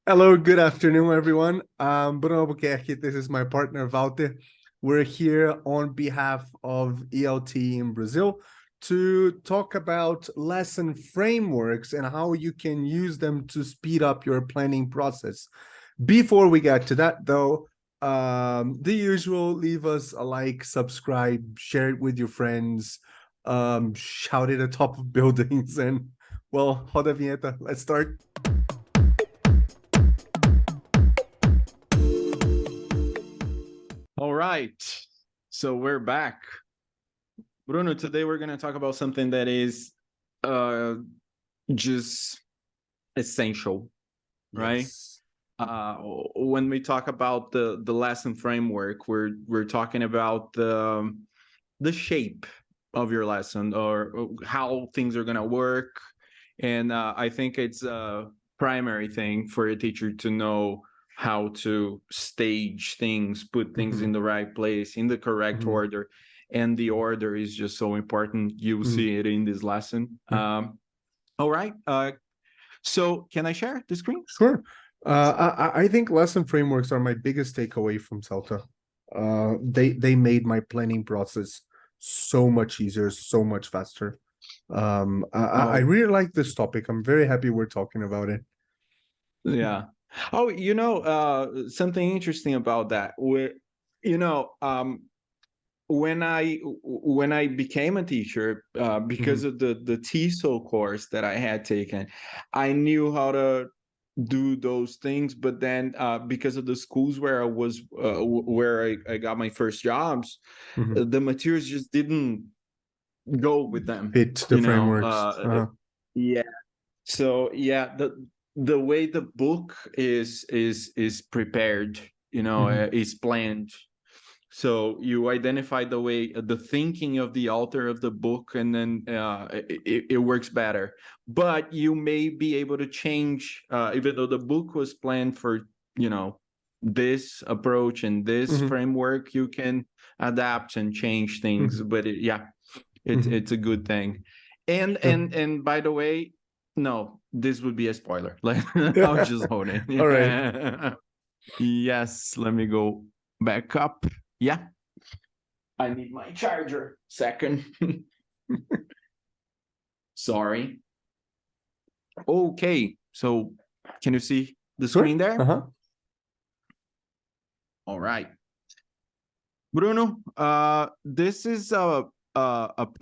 Hello, good afternoon, everyone. Bruno and Walter, this is my partner, Walter. We're here on behalf of ELT in Brazil to talk about lesson frameworks and how you can use them to speed up your planning process. Before we get to that, though, the usual, leave us a like, subscribe, share it with your friends, shout it atop of buildings, and, well, roda a vinheta. Let's start. All right, so we're back. Bruno, today we're going to talk about something that is just essential, right? Yes. When we talk about the lesson framework, we're talking about the shape of your lesson or how things are going to work. And I think it's a primary thing for a teacher to know how to stage things, put things in the right place, in the correct order. And the order is just so important. You'll see it in this lesson. All right. So can I share the screen? Sure. I think lesson frameworks are my biggest takeaway from Celta. They made my planning process so much easier, so much faster. I really like this topic. I'm very happy we're talking about it. Yeah. Oh, something interesting about that. When I became a teacher, because of the TESOL course that I had taken, I knew how to do those things. But then, because of the schools where I was, where I got my first jobs, the materials just didn't go with them. Fit the frameworks. Yeah. So yeah, the way the book is prepared, is planned. So you identify the way, the thinking of the author of the book, and then it works better. But you may be able to change, even though the book was planned for, this approach and this framework, you can adapt and change things. But it's a good thing. And by the way, no, this would be a spoiler. Like, I'll just hold it. All right. Yes, let me go back up. Yeah. I need my charger. Second. Sorry. Okay. So can you see the screen there? All right. Bruno, this is a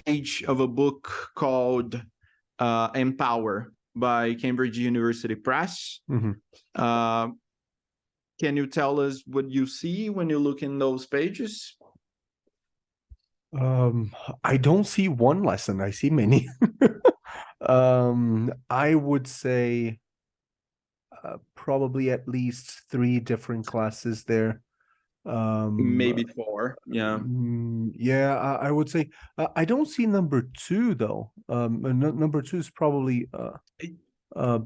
page of a book called Empower by Cambridge University Press. Can you tell us what you see when you look in those pages? I don't see one lesson. I see many. I would say probably at least 3 different classes there. Maybe 4. Yeah. Yeah, I would say I don't see number 2 though. Number 2 is probably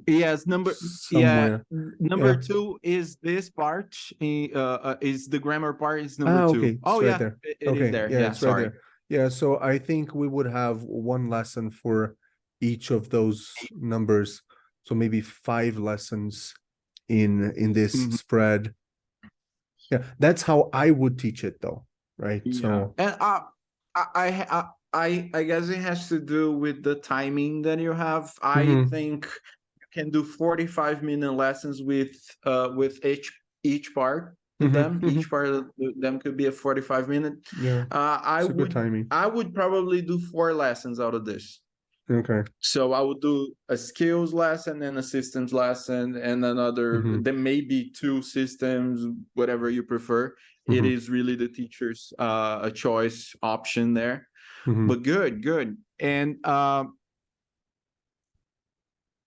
yes, somewhere. Number 2 is this part. Is the grammar part is number 2. Okay, Oh, right yeah, there. it is there. Yeah, it's right sorry. there. Yeah, so I think we would have one lesson for each of those numbers. So maybe 5 lessons in this spread. Yeah, that's how I would teach it though, right? Yeah. So And I guess it has to do with the timing that you have. I think you can do 45-minute lessons with each part of them. Each part of them could be a 45-minute. Yeah, it's a good timing. I would probably do 4 lessons out of this. Okay. So I would do a skills lesson and a systems lesson and another, there may be 2 systems, whatever you prefer. It is really the teacher's a choice option there. But good. And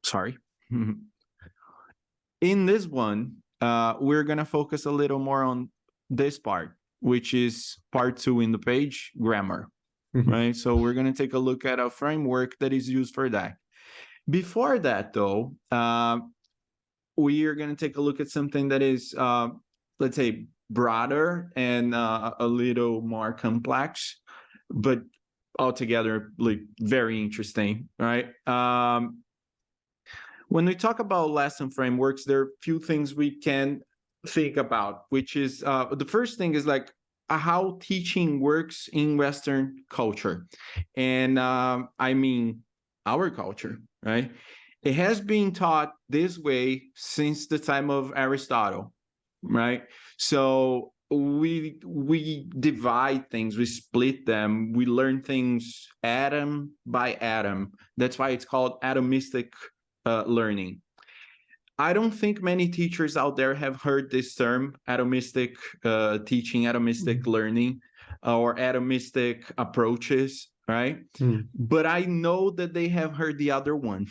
sorry. In this one, we're going to focus a little more on this part, which is part 2 in the page, grammar. Right? So we're going to take a look at a framework that is used for that. Before that, though, we are going to take a look at something that is, let's say, broader and a little more complex, but altogether like very interesting, right? when we talk about lesson frameworks, there are a few things we can think about, which is the first thing is like how teaching works in Western culture. And I mean, our culture, right? It has been taught this way since the time of Aristotle, right? So we divide things, we split them, we learn things atom by atom. That's why it's called atomistic learning. I don't think many teachers out there have heard this term, atomistic teaching, atomistic learning, or atomistic approaches, right? But I know that they have heard the other one,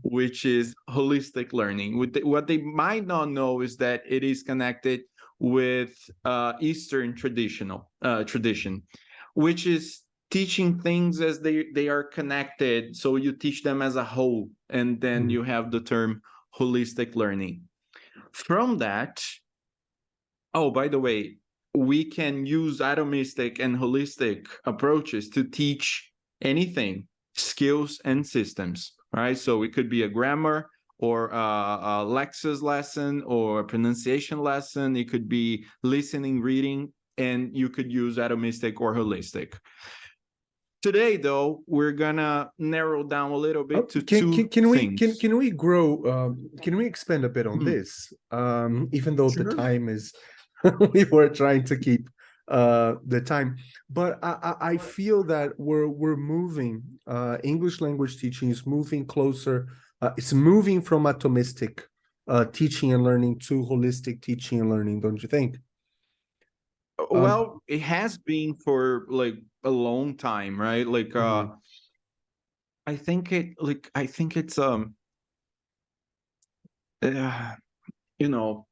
which is holistic learning. What they might not know is that it is connected with Eastern tradition, which is teaching things as they are connected. So you teach them as a whole, and then you have the term holistic learning. From that, oh, by the way, we can use atomistic and holistic approaches to teach anything, skills and systems, right? So it could be a grammar or a Lexis lesson or a pronunciation lesson. It could be listening, reading, and you could use atomistic or holistic. Today, though, we're gonna narrow down a little bit to two things. Can we grow? Can we expand a bit on this? Even though the time is, we were trying to keep the time, but I feel that we're moving. English language teaching is moving closer. It's moving from atomistic teaching and learning to holistic teaching and learning. Don't you think? Well, it has been for like a long time, right? Like I think it's you know,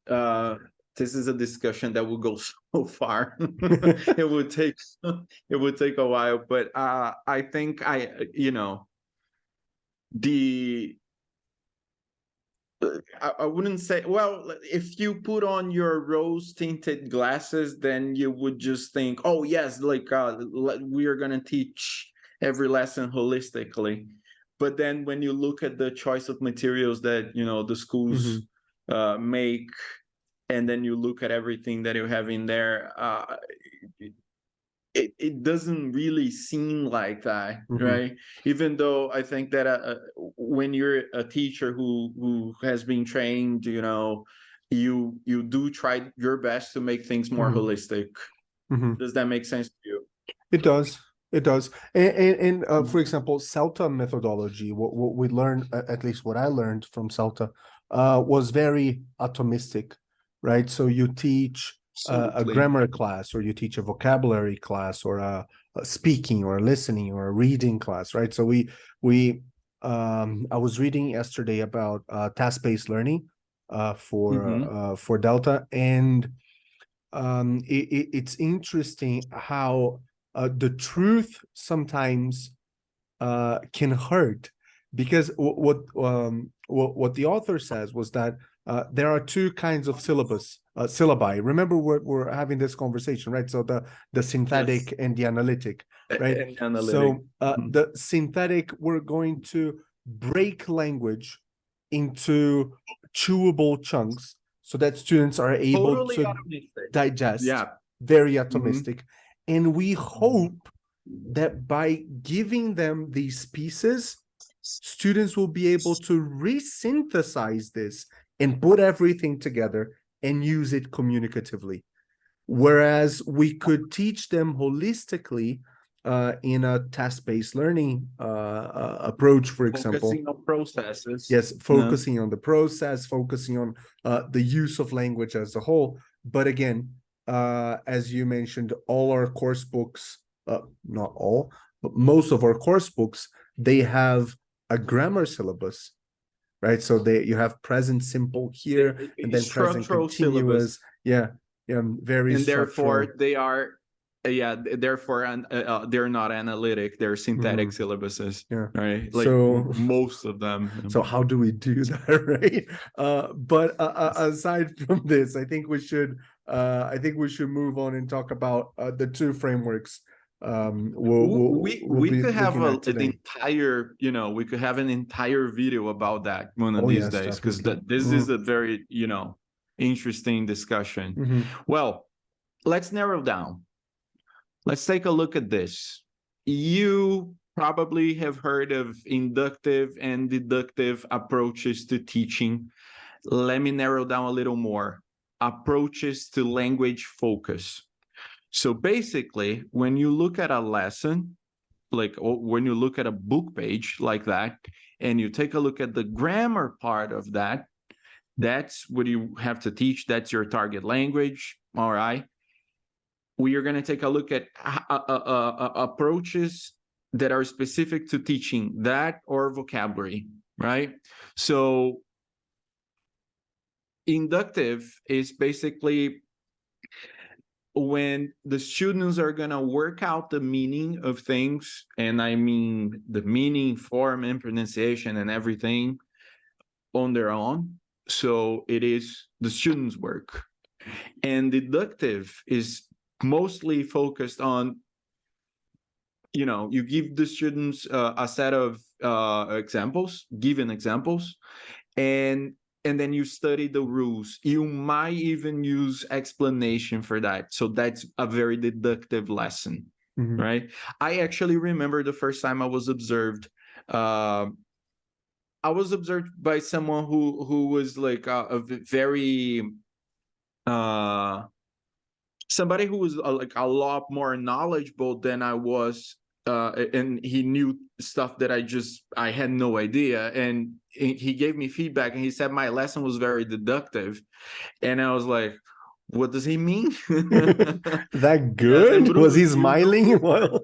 this is a discussion that will go so far. It would take a while, but I think the I wouldn't say, well, if you put on your rose tinted glasses, then you would just think, oh yes, like we are gonna teach every lesson holistically. But then when you look at the choice of materials that the schools make, and then you look at everything that you have in there, it doesn't really seem like that, right? Even though I think that when you're a teacher who has been trained, you do try your best to make things more holistic. Does that make sense to you? It does. It does. And for example, CELTA methodology, what we learned, at least what I learned from CELTA, was very atomistic, right? So you teach a grammar class, or you teach a vocabulary class, or a speaking or listening or a reading class, right? So I was reading yesterday about task-based learning for Delta, and it's interesting how the truth sometimes can hurt, because what the author says was that there are two kinds of syllabi. Remember, we're having this conversation, right? So the synthetic and the analytic, right? So the synthetic, we're going to break language into chewable chunks so that students are able to digest. Very atomistic. And we hope that by giving them these pieces, students will be able to resynthesize this and put everything together and use it communicatively. Whereas we could teach them holistically in a task-based learning approach, for example. Focusing on processes. Yes, focusing on the process, focusing on the use of language as a whole. But again, as you mentioned, all our course books, not all, but most of our course books, they have a grammar syllabus, right? So you have present simple here, and then present continuous. Syllabus. Very and structural. Therefore they are they're not analytic, they're synthetic syllabuses, right? Like so, most of them. So how do we do that, right? But aside from this, I think we should move on and talk about the two frameworks we'll We be could have looking at an today. entire, you know, we could have an entire video about that one of Oh these yes, days, because definitely. this is a very, you know, interesting discussion. Well, let's narrow down. Let's take a look at this. You probably have heard of inductive and deductive approaches to teaching. Let me narrow down a little more. Approaches to language focus. So basically, when you look at a lesson, like when you look at a book page like that, and you take a look at the grammar part of that, that's what you have to teach. That's your target language. All right. We are going to take a look at approaches that are specific to teaching that or vocabulary, right? So inductive is basically when the students are going to work out the meaning of things, and I mean the meaning, form, and pronunciation and everything on their own. So it is the students' work. And deductive is mostly focused on, you know, you give the students a set of given examples, and then you study the rules. You might even use explanation for that. So that's a very deductive lesson, right? I actually remember the first time I was observed. I was observed by someone who was like a very somebody who was like a lot more knowledgeable than I was, and he knew stuff that I had no idea, and he gave me feedback, and he said my lesson was very deductive, and I was like, what does he mean? That Yeah, and good? Was Bruno, he you know, smiling? Well,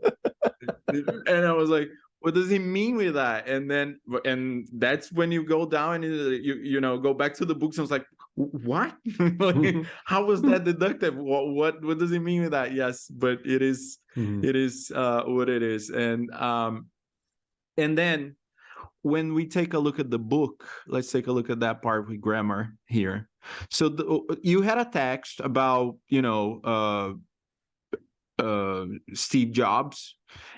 and I was like, what does he mean with that? And that's when you go down and you know, go back to the books, and it's like, what? Like, how was that deductive? What does he mean with that? Yes, but it is what it is. And then when we take a look at the book, let's take a look at that part with grammar here. So you had a text about, you know, Steve Jobs,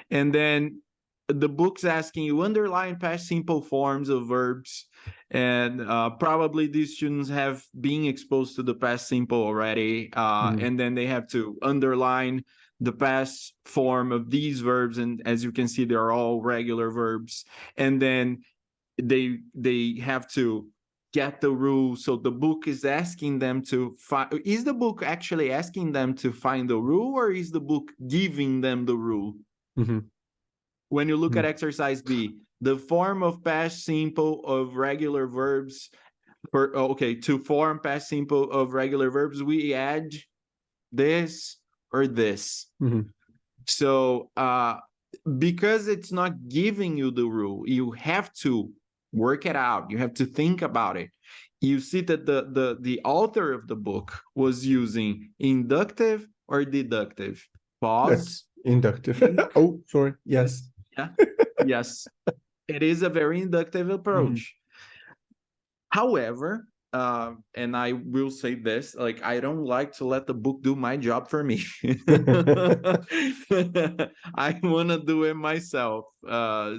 and then the book's asking you underline past simple forms of verbs, and probably these students have been exposed to the past simple already, and then they have to underline the past form of these verbs, and as you can see, they're all regular verbs, and then they have to get the rule. So the book is asking them to find, is the book actually asking them to find the rule, or is the book giving them the rule? When you look at exercise B, the form of past simple of regular verbs, to form past simple of regular verbs, we add this or this. So because it's not giving you the rule, you have to work it out. You have to think about it. You see that the author of the book was using inductive or deductive. Pause. that's inductive. Think. Oh, sorry. Yes. Yeah. Yes. It is a very inductive approach. However, and I will say this, like, I don't like to let the book do my job for me. I want to do it myself.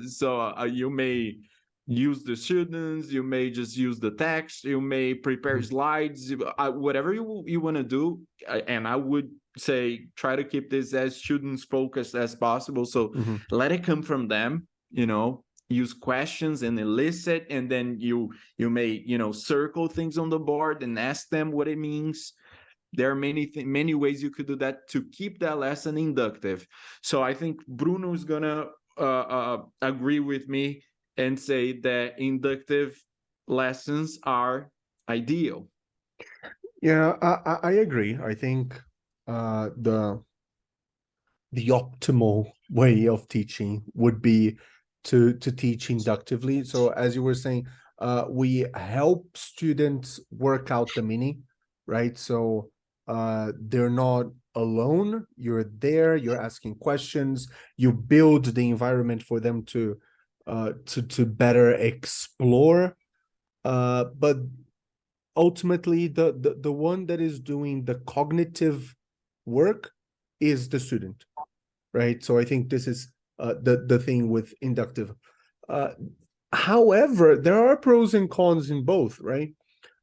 So you may use the students, you may just use the text, you may prepare slides, whatever you want to do. And I would say try to keep this as students focused as possible. So let it come from them, you know, use questions and elicit, and then you may, you know, circle things on the board and ask them what it means. There are many ways you could do that to keep that lesson inductive. So I think Bruno is gonna agree with me and say that inductive lessons are ideal. Yeah, I agree. I think the optimal way of teaching would be to teach inductively. So as you were saying, we help students work out the meaning, right? So they're not alone. You're there, you're asking questions, you build the environment for them to better explore. But ultimately the one that is doing the cognitive work is the student, right? So I think this is the thing with inductive. However, there are pros and cons in both, right?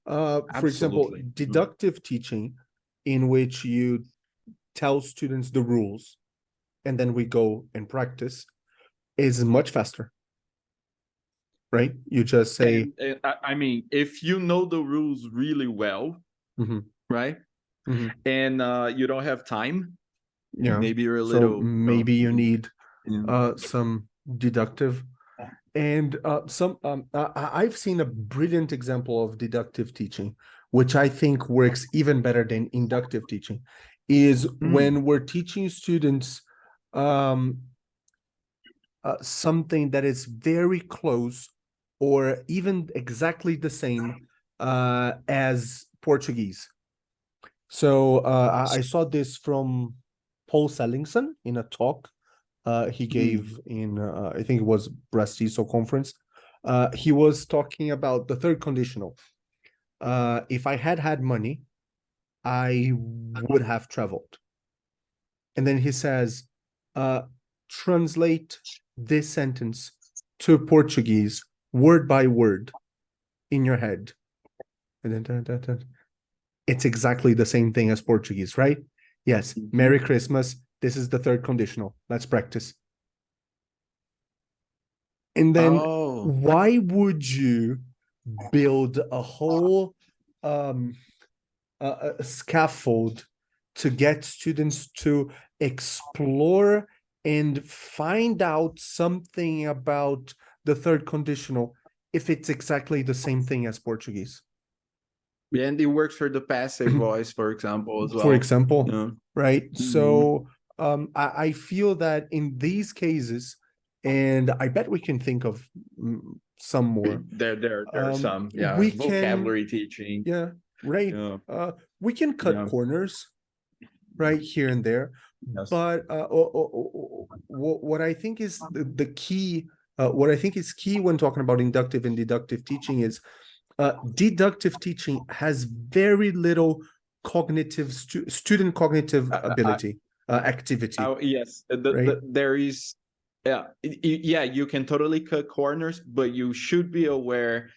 For example, Absolutely. deductive teaching, in which you tell students the rules and then we go and practice, is much faster, right? You just say, And I mean, if you know the rules really well, mhm, right? mhm, And you don't have time, yeah. maybe you're a So little, maybe you need yeah. some deductive. And I've seen a brilliant example of deductive teaching, which I think works even better than inductive teaching, is Mm. when we're teaching students um, something that is very close or even exactly the same as Portuguese. So I saw this from Paul Sellingson in a talk he Mm. gave in, I think it was Brastiso conference. He was talking about the third conditional. If I had money, I would have traveled. And then he says, uh, translate this sentence to Portuguese word by word in your head. And then it's exactly the same thing as Portuguese, right? Yes. Merry Mhm. Christmas. This is the third conditional. Let's practice. And then Oh, why would you build a whole um, a scaffold to get students to explore and find out something about the third conditional if it's exactly the same thing as Portuguese? yeah, and it works for the passive voice, for example, as For well. example, Yeah. right? Mhm. So I feel that in these cases, and I bet we can think of some more, There are some, yeah, we can, vocabulary teaching. yeah, right. Yeah. We can cut Yeah. corners right here and there, Yes. but what I think is the key, what I think is key when talking about inductive and deductive teaching is deductive teaching has very little cognitive student cognitive I, ability activity, yes, right? there is, yeah, yeah, you can totally cut corners, but you should be aware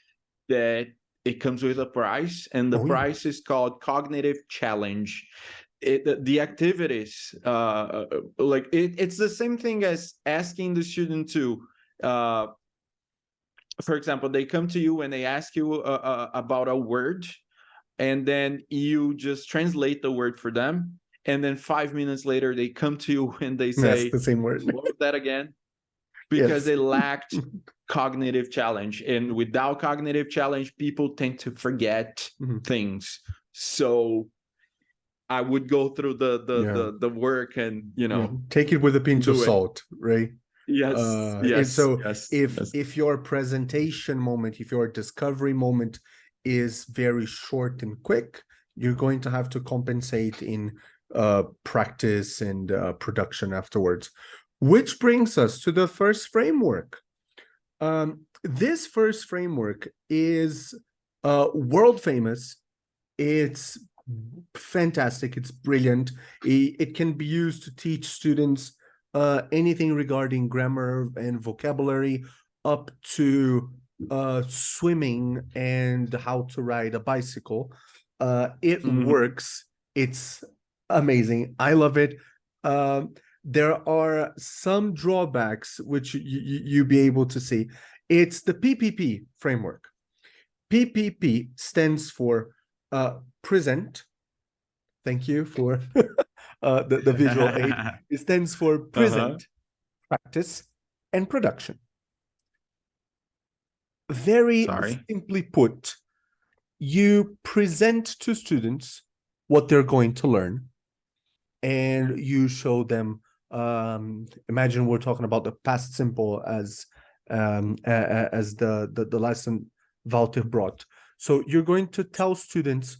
that it comes with a price, and the Oh price yes. is called cognitive challenge. The activities, like it's the same thing as asking the student to, uh, for example, they come to you and they ask you about a word, and then you just translate the word for them, and then 5 minutes later they come to you and they Yes, say, the same word. what was that again? Because Yes. they lacked cognitive challenge, and without cognitive challenge people tend to forget Mhm. things. So I would go through Yeah. the work and, you Yeah. know, Take it with a pinch of do it. salt, right? Yes, And yes, so yes, if yes. your presentation moment, if your discovery moment is very short and quick, you're going to have to compensate in practice and production afterwards. Which brings us to the first framework. This first framework is world famous. It's fantastic. It's brilliant. It can be used to teach students anything regarding grammar and vocabulary, up to swimming and how to ride a bicycle. It Mhm. works. It's amazing. I love it. There are some drawbacks which you be able to see. It's the PPP framework. PPP stands for present. Thank you for the visual aid. It stands for Uh-huh. present, practice, and production. Very Sorry. simply put, you present to students what they're going to learn, and you show them. Imagine we're talking about the past simple as the lesson Walter brought. So you're going to tell students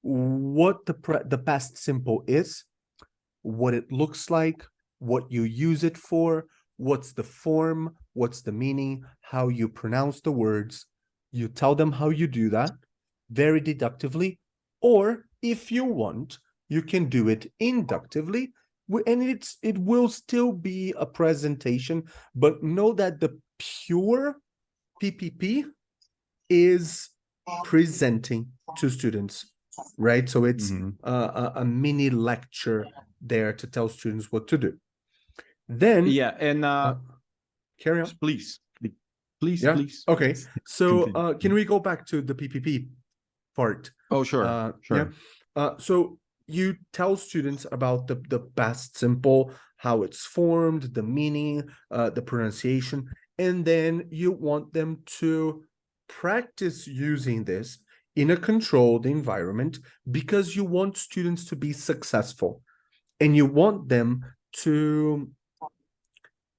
what the past simple is, what it looks like, what you use it for, what's the form, what's the meaning, how you pronounce the words. You tell them how you do that very deductively, or if you want, you can do it inductively And it will still be a presentation, but know that the pure PPP is presenting to students, right? So it's a mini lecture there to tell students what to do. Then Yeah, and carry on. please, please, Yeah. please. Okay. So Continue. can we go back to the PPP part? Oh, sure, sure. Yeah. So you tell students about the past simple, how it's formed, the meaning, the pronunciation, and then you want them to practice using this in a controlled environment because you want students to be successful and you want them to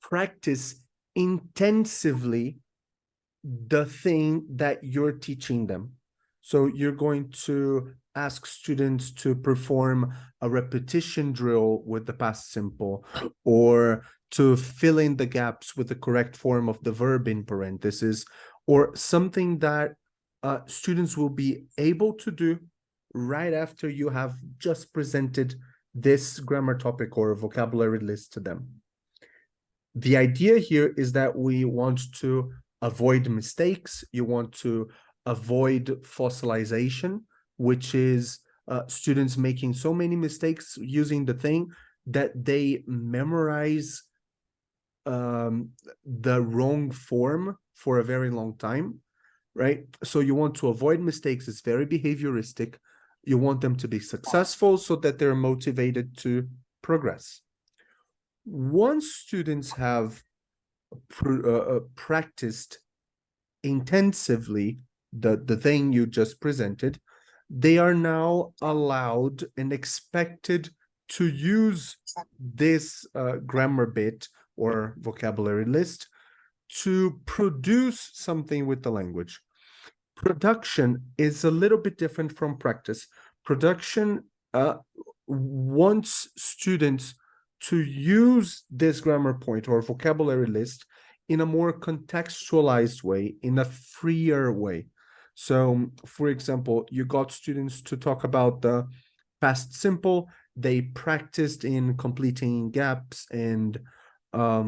practice intensively the thing that you're teaching them. So you're going to ask students to perform a repetition drill with the past simple, or to fill in the gaps with the correct form of the verb in parentheses, or something that students will be able to do right after you have just presented this grammar topic or vocabulary list to them. The idea here is that we want to avoid mistakes. You want to avoid fossilization, which is students making so many mistakes using the thing that they memorize the wrong form for a very long time, right? So you want to avoid mistakes. It's very behavioristic. You want them to be successful so that they're motivated to progress. Once students have practiced intensively the thing you just presented, they are now allowed and expected to use this grammar bit or vocabulary list to produce something with the language. Production is a little bit different from practice. Production wants students to use this grammar point or vocabulary list in a more contextualized way, in a freer way. So, for example, you got students to talk about the past simple. They practiced in completing gaps and I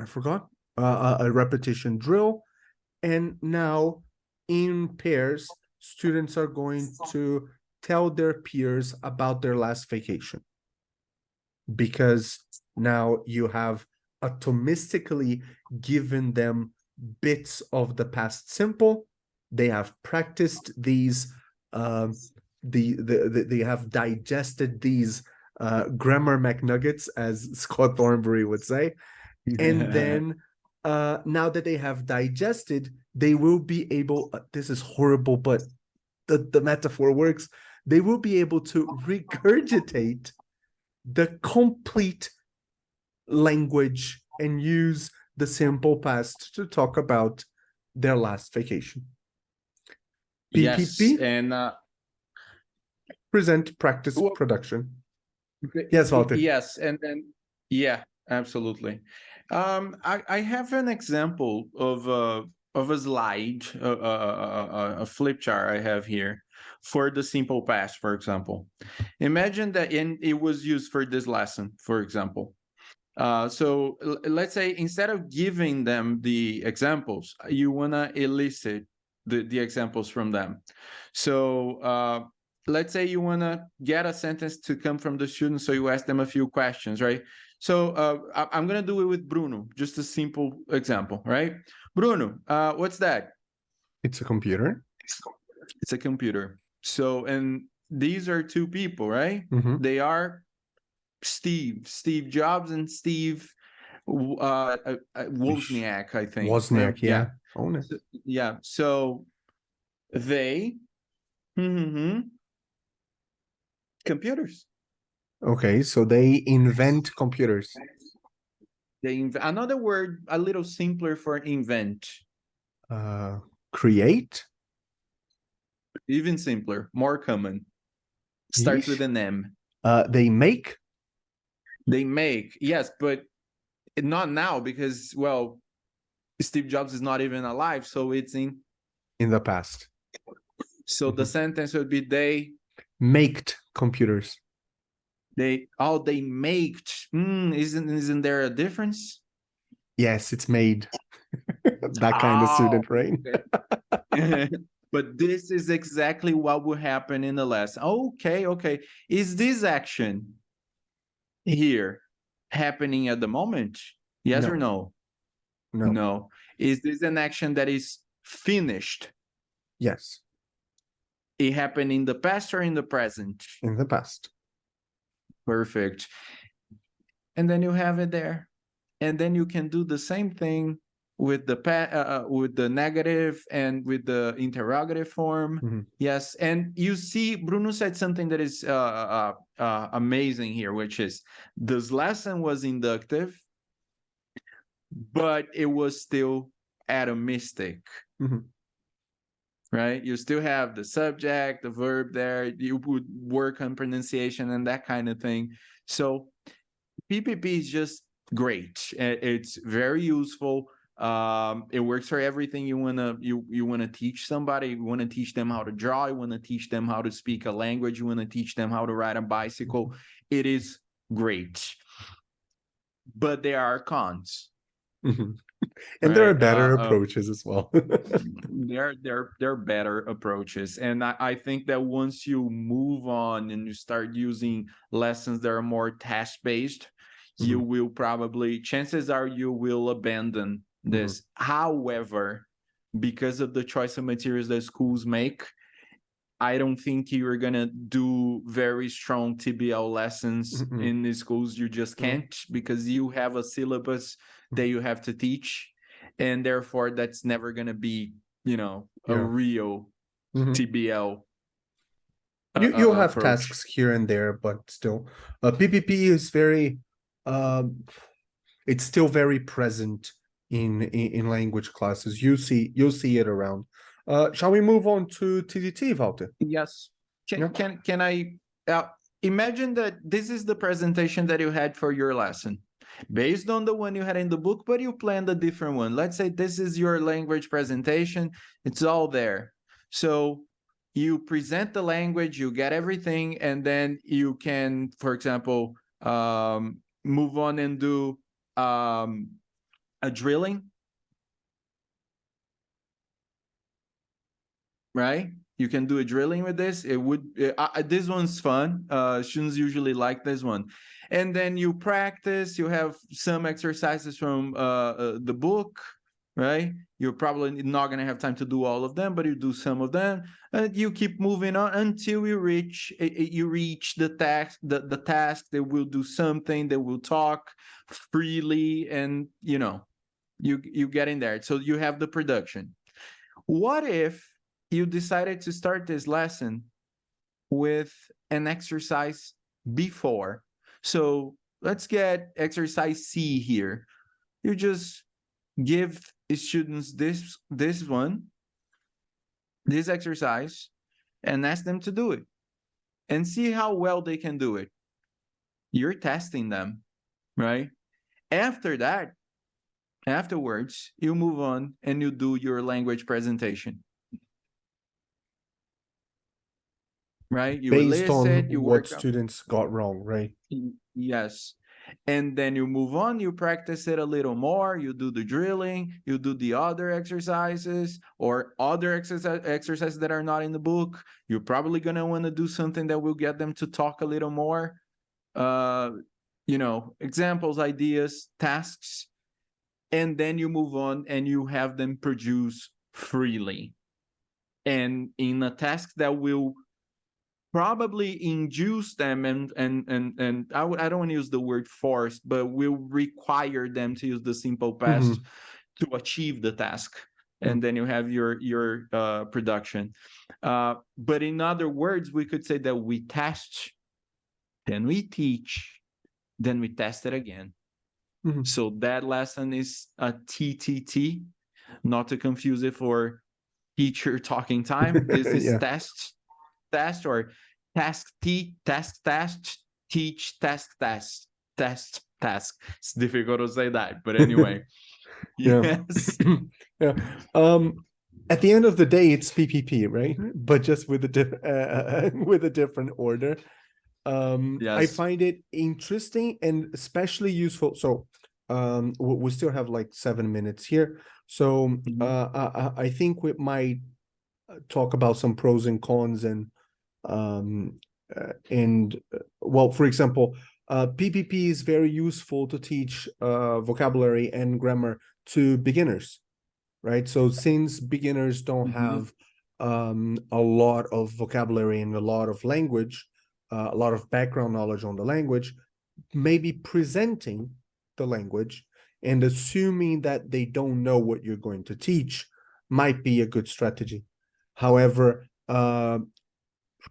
forgot a repetition drill. And now in pairs, students are going to tell their peers about their last vacation, because now you have atomistically given them bits of the past simple. They have practiced these, they have digested these grammar McNuggets, as Scott Thornbury would say. And then now that they have digested, they will be able, this is horrible, but the metaphor works, they will be able to regurgitate the complete language and use the simple past to talk about their last vacation. Yes, PPP, and present, practice, well, production. Yes, Walter. yes, and then yeah, absolutely. I have an example of a slide, a flip chart I have here for the simple past, for example. Imagine that, and it was used for this lesson, for example. So let's say instead of giving them the examples, you want to elicit the examples from them. So let's say you want to get a sentence to come from the student, so you ask them a few questions, right? So I'm going to do it with Bruno, just a simple example, right? Bruno, what's that? It's a computer. It's a computer. So, and these are two people, right? Mm-hmm. They are Steve Jobs and Steve Wozniak, I think. Wozniak, yeah. So, yeah. So they computers. Okay, so they invent computers. They another word a little simpler for invent. Create. Even simpler, more common. Starts with an M. They make. They make, yes, but not now because, well, Steve Jobs is not even alive, so it's in the past. So the sentence would be they maked computers. They made. Isn't there a difference? Yes, it's made. That kind of Oh, student, right? okay. But this is exactly what will happen in the lesson. Okay, okay. Is this action here happening at the moment? Yes or No, no? no. No. Is this an action that is finished? Yes, It happened in the past or in the present? in the past. Perfect. And then you have it there. And then you can do the same thing with the negative and with the interrogative form. Mhm. Yes, and you see, Bruno said something that is amazing here, which is this lesson was inductive, but it was still atomistic. Mhm. Right? You still have the subject, the verb there. You would work on pronunciation and that kind of thing. So PPP is just great. It's very useful. It works for everything you wanna teach somebody. You wanna teach them how to draw. You wanna teach them how to speak a language. You wanna teach them how to ride a bicycle. It is great, but there are cons, Mhm. And there are right? better approaches as well. There are better approaches, and I think that once you move on and you start using lessons that are more task based, you Mhm. will probably, chances are you will abandon Mhm. this. However, because of the choice of materials that schools make, I don't think you're gonna do very strong TBL lessons Mhm. in the schools. You just No. can't, because you have a syllabus that Mhm. you have to teach, and therefore that's never gonna be, a Yeah. real Mhm. TBL You have approach. tasks here and there, but still, PPP is very, um, it's still very present in language classes. You'll see it around. Shall we move on to TDT, Walter? Yes. Yeah. Can I imagine that this is the presentation that you had for your lesson, based on the one you had in the book, but you planned a different one. Let's say this is your language presentation. It's all there. So you present the language, you get everything, and then you can, for example, move on and do a drilling, right? You can do a drilling with this. It would this one's fun. Students usually like this one, and then you practice. You have some exercises from the book, right? You're probably not gonna have time to do all of them, but you do some of them, and you keep moving on until you reach the task. The task, they will do something. They will talk freely, and you get in there. So you have the production. What if you decided to start this lesson with an exercise before? So let's get exercise C here. You just give students this exercise, and ask them to do it and see how well they can do it. You're testing them, right? After that, afterwards, you move on and you do your language presentation, right? You Based on elicit, you what work up. students got wrong, right? Yes. And then you move on, you practice it a little more, you do the drilling, you do the other exercises or other exercises that are not in the book. You're probably going to want to do something that will get them to talk a little more. Examples, ideas, tasks, and then you move on and you have them produce freely. And in a task that will probably induce them and I don't want to use the word force, but will require them to use the simple past Mhm. to achieve the task. Mhm. And then you have your production. But in other words, we could say that we test, then we teach, then we test it again. Mhm. So that lesson is a TTT, not to confuse it for teacher talking time. This is Yeah. test or task, teach, task. It's difficult to say that, but anyway, Yeah. yes. Yeah. At the end of the day, it's PPP, right? But just with a with a different order. I Yes. find it interesting and especially useful. So we still have like 7 minutes here. So Mhm. I think we might talk about some pros and cons um, well, for example, PPP is very useful to teach vocabulary and grammar to beginners, right? So since beginners don't Mhm. have a lot of vocabulary and a lot of language, a lot of background knowledge on the language, maybe presenting the language and assuming that they don't know what you're going to teach might be a good strategy. However,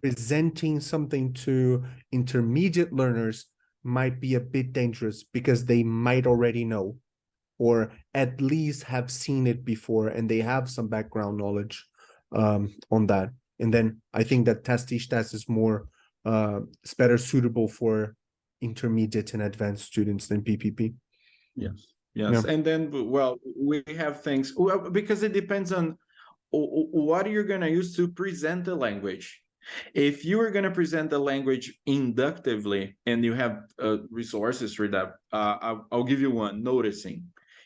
presenting something to intermediate learners might be a bit dangerous because they might already know or at least have seen it before and they have some background knowledge on that. And then I think that test-each test is more it's better suitable for intermediate and advanced students than PPP. Yes. Yeah. Yes. And then, well, we have things, well, because it depends on what you're going to use to present the language. If you are going to present the language inductively and you have resources for that, I'll give you one: noticing.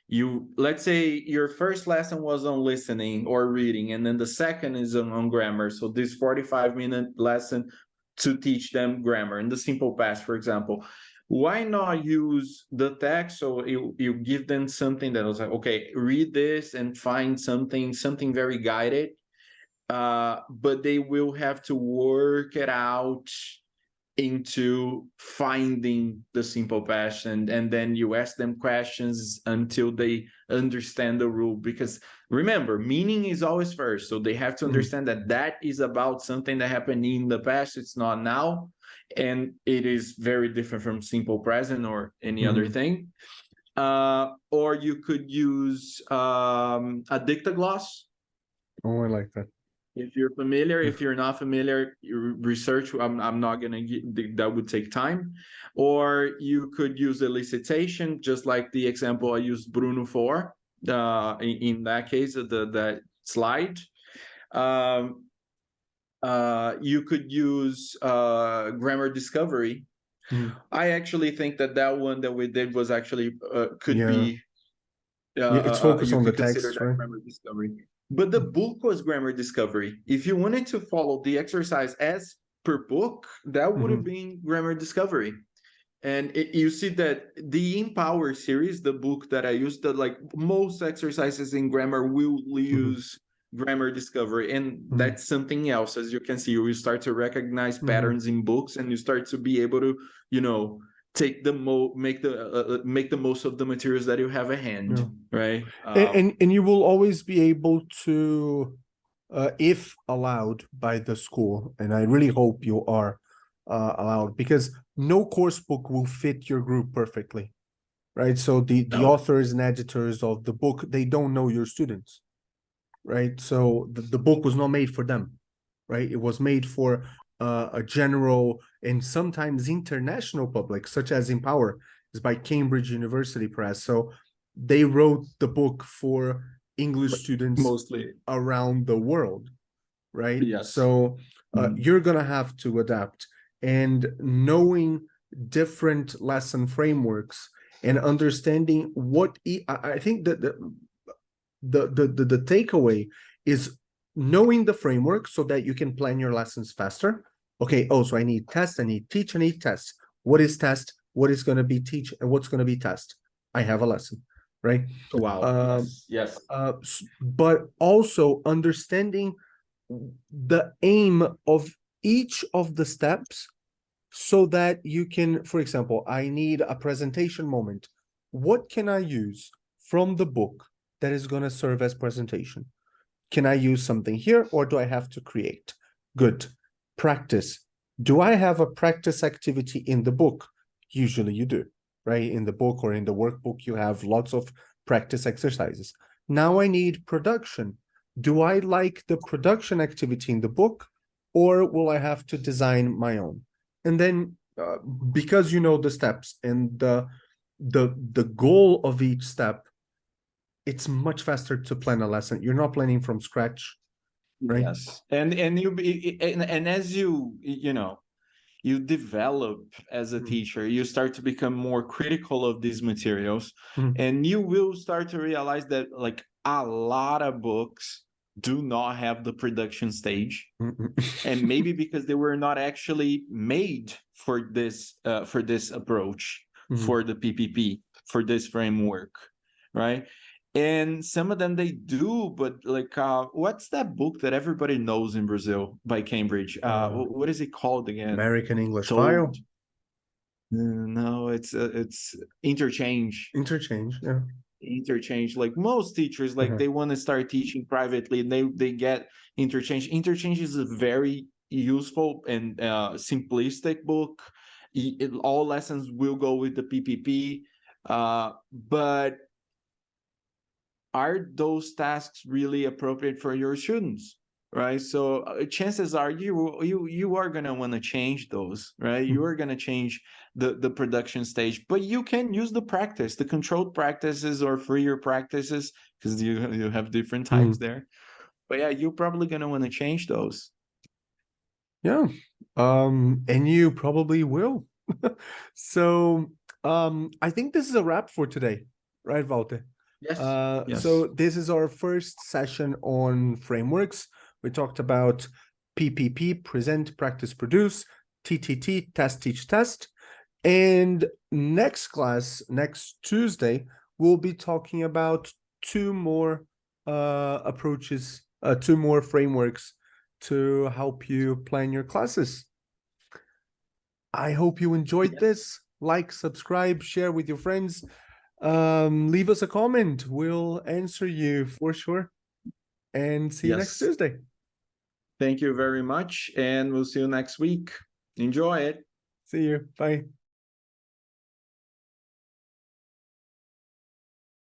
You, let's say your first lesson was on listening or reading, and then the second is on grammar. So this 45-minute lesson to teach them grammar in the simple past, for example. Why not use the text? So you give them something that was like, okay, read this and find something very guided, but they will have to work it out into finding the simple past, and then you ask them questions until they understand the rule, because remember, meaning is always first, so they have to Mhm. understand that that is about something that happened in the past, it's not now, and it is very different from simple present or any other Mhm. thing. Or you could use a dictogloss. Oh, I like that. If you're familiar, Yeah. if you're not familiar, you research. I'm not gonna get, that would take time. Or you could use elicitation, just like the example I used Bruno for. In that case, the slide. Um, you could use grammar discovery. Mhm. I actually think that that one that we did was actually could Yeah. be Yeah, it's focused you on the could consider text, that right? grammar discovery. But the book was grammar discovery. If you wanted to follow the exercise as per book, that would have Mhm. been grammar discovery. And you see that the Empower series, the book that I used, that like most exercises in grammar will Mhm. use grammar discovery. And Mhm. that's something else. As you can see, you start to recognize Mhm. patterns in books, and you start to be able to, you know, take the make the most of the materials that you have at hand, Yeah. right? And you will always be able to, if allowed by the school, and I really hope you are allowed, because no course book will fit your group perfectly, right? So the No. authors and editors of the book, they don't know your students, right? So the book was not made for them, right? It was made for a general and sometimes international public, such as Empower is by Cambridge University Press. So they wrote the book for English students Mostly. around the world, right? Yes. So Mhm. you're gonna have to adapt, and knowing different lesson frameworks and understanding what I think that the takeaway is knowing the framework so that you can plan your lessons faster. Okay, oh, so I need test, I need teach, I need test. What is test? What is going to be teach, and what's going to be test? I have a lesson, right? Wow. Um, Yes. Yes. but also understanding the aim of each of the steps so that you can, for example, I need a presentation moment. What can I use from the book that is going to serve as presentation? Can I use something here or do I have to create? Good. Practice. Do I have a practice activity in the book? Usually you do, right? In the book or in the workbook, you have lots of practice exercises. Now I need production. Do I like the production activity in the book or will I have to design my own? And then because you know the steps and the goal of each step, it's much faster to plan a lesson. You're not planning from scratch, right? Yes. And you and as you know, you develop as a teacher. You start to become more critical of these materials, and you will start to realize that like a lot of books do not have the production stage. And maybe because they were not actually made for this approach, for the PPP, for this framework, right? And some of them they do, but like what's that book that everybody knows in Brazil by Cambridge? What is it called again? American English So File. no, it's Interchange. Interchange, yeah. Interchange. Like most teachers, like they want to start teaching privately, and they get Interchange. Interchange is a very useful and simplistic book. All lessons will go with the PPP, but are those tasks really appropriate for your students, right? So chances are you are going to want to change those, right? You are going to change the production stage, but you can use the controlled practices or freer practices, because you have different types there. But yeah, you're probably going to want to change those. Yeah. And you probably will. So I think this is a wrap for today, right, Walter? Yes. So this is our first session on frameworks. We talked about PPP, present, practice, produce, TTT, test, teach, test. And next class, next Tuesday, we'll be talking about two more approaches, two more frameworks to help you plan your classes. I hope you enjoyed this. Like, subscribe, share with your friends. Leave us a comment. We'll answer you for sure. And see you next Tuesday. Thank you very much. And we'll see you next week. Enjoy it. See you. Bye.